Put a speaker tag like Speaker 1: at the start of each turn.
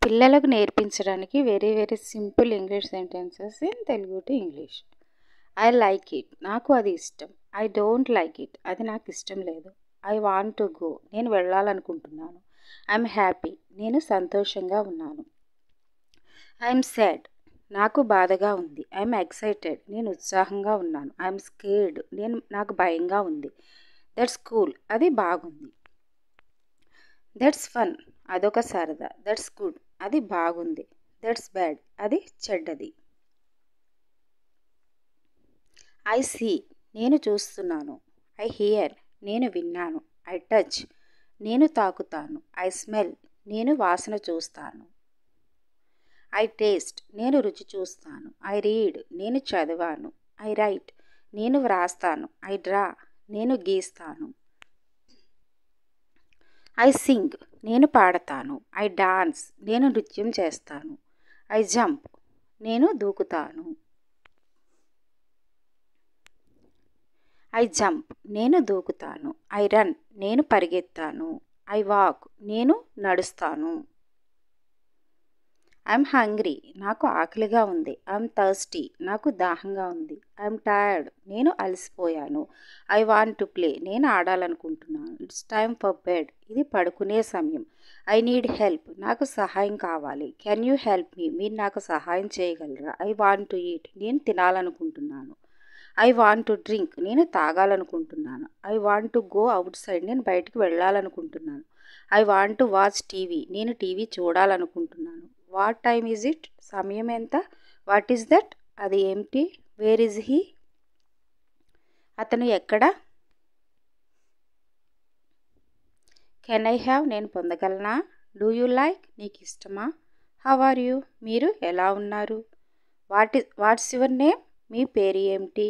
Speaker 1: పిల్లలకు నేర్పించడానికి very simple English sentences in Telugu to English. I like it, నాకు అది ఇష్టం. ఐ డోంట్ లైక్ ఇట్, అది నాకు ఇష్టం లేదు. ఐ వాంట్ టు గో, నేను వెళ్ళాలనుకుంటున్నాను. ఐఎమ్ హ్యాపీ, నేను సంతోషంగా ఉన్నాను. ఐఎమ్ సాడ్, నాకు బాధగా ఉంది. ఐఎమ్ ఎక్సైటెడ్, నేను ఉత్సాహంగా ఉన్నాను. ఐఎమ్ స్కేర్డ్, నాకు భయంగా ఉంది. దట్స్ కూల్, అది బాగుంది. దట్స్ ఫన్, అదొక సరదా. దట్స్ గుడ్, అది బాగుంది. దట్స్ బ్యాడ్, అది చెడ్డది. ఐ సీ, నేను చూస్తున్నాను. ఐ హియర్, నేను విన్నాను. ఐ టచ్, నేను తాకుతాను. ఐ స్మెల్, నేను వాసన చూస్తాను. ఐ టేస్ట్, నేను రుచి చూస్తాను. ఐ రీడ్, నేను చదివాను. ఐ రైట్, నేను వ్రాస్తాను. ఐ డ్రా, నేను గీస్తాను. ఐ సింగ్, నేను పాడతాను. ఐ డాన్స్, నేను నృత్యం చేస్తాను. ఐ జంప్, నేను దూకుతాను. ఐ జంప్, నేను దూకుతాను. ఐ రన్, నేను పరిగెత్తాను. ఐ వాక్, నేను నడుస్తాను. ఐఎమ్ హంగ్రీ, నాకు ఆకలిగా ఉంది. ఐఎమ్ థర్స్టీ, నాకు దాహంగా ఉంది. ఐఎమ్ టైర్డ్, నేను అలసిపోయాను. ఐ వాంట్ టు ప్లే, నేను ఆడాలనుకుంటున్నాను. ఇట్స్ టైమ్ ఫర్ బెడ్, ఇది పడుకునే సమయం. ఐ నీడ్ హెల్ప్, నాకు సహాయం కావాలి. కెన్ యూ హెల్ప్ మీ, మీరు నాకు సహాయం చేయగలరా? ఐ వాంట్ టు ఈట్, నేను తినాలనుకుంటున్నాను. ఐ వాంట్ టు డ్రింక్, నేను తాగాలనుకుంటున్నాను. I want to go outside, నేను బయటికి వెళ్ళాలనుకుంటున్నాను. I want to watch TV, నేను టీవీ చూడాలనుకుంటున్నాను. వాట్ టైమ్ ఈజ్ ఇట్, సమయం ఎంత? వాట్ ఈస్ దట్, అది ఏమిటి? వేర్ ఈజ్ హీ, అతను ఎక్కడ? కెన్ ఐ హ్యావ్, నేను పొందగలనా? డూ యూ లైక్, నీకు ఇష్టమా? హౌ ఆర్ యూ, మీరు ఎలా ఉన్నారు? వాట్స్ యువర్ నేమ్, మీ పేరు ఏమిటి?